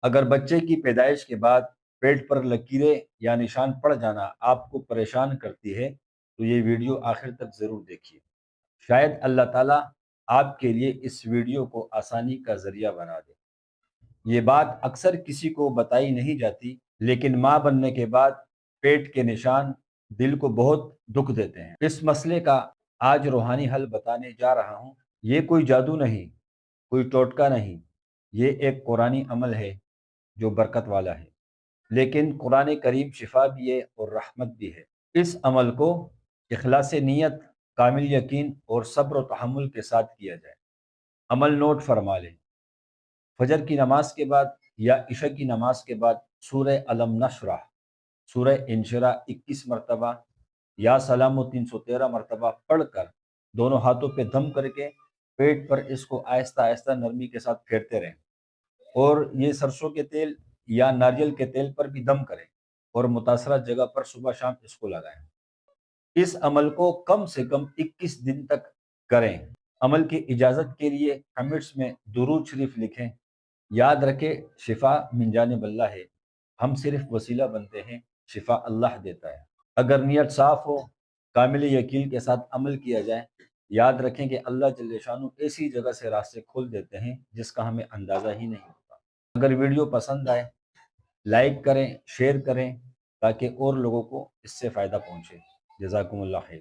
اگر بچے کی پیدائش کے بعد پیٹ پر لکیریں یا نشان پڑ جانا آپ کو پریشان کرتی ہے تو یہ ویڈیو آخر تک ضرور دیکھیے۔ شاید اللہ تعالیٰ آپ کے لیے اس ویڈیو کو آسانی کا ذریعہ بنا دے۔ یہ بات اکثر کسی کو بتائی نہیں جاتی، لیکن ماں بننے کے بعد پیٹ کے نشان دل کو بہت دکھ دیتے ہیں۔ اس مسئلے کا آج روحانی حل بتانے جا رہا ہوں۔ یہ کوئی جادو نہیں، کوئی ٹوٹکا نہیں، یہ ایک قرآنی عمل ہے جو برکت والا ہے، لیکن قرآن کریم شفا بھی ہے اور رحمت بھی ہے۔ اس عمل کو اخلاص نیت، کامل یقین اور صبر و تحمل کے ساتھ کیا جائے۔ عمل نوٹ فرما لیں۔ فجر کی نماز کے بعد یا عشاء کی نماز کے بعد سورہ علم نشرح، سورہ انشراح 21 مرتبہ یا سلام و 313 مرتبہ پڑھ کر دونوں ہاتھوں پہ دم کر کے پیٹ پر اس کو آہستہ آہستہ نرمی کے ساتھ پھیرتے رہیں، اور یہ سرسوں کے تیل یا ناریل کے تیل پر بھی دم کریں اور متاثرہ جگہ پر صبح شام اس کو لگائیں۔ اس عمل کو کم سے کم 21 دن تک کریں۔ عمل کی اجازت کے لیے کمنٹس میں درود شریف لکھیں۔ یاد رکھیں، شفا من جانب اللہ ہے، ہم صرف وسیلہ بنتے ہیں، شفا اللہ دیتا ہے۔ اگر نیت صاف ہو، کامل یقین کے ساتھ عمل کیا جائے، یاد رکھیں کہ اللہ جل شانہ ایسی جگہ سے راستے کھول دیتے ہیں جس کا ہمیں اندازہ ہی نہیں ہوتا۔ اگر ویڈیو پسند آئے، لائک کریں، شیئر کریں تاکہ اور لوگوں کو اس سے فائدہ پہنچے۔ جزاکم اللہ خیر۔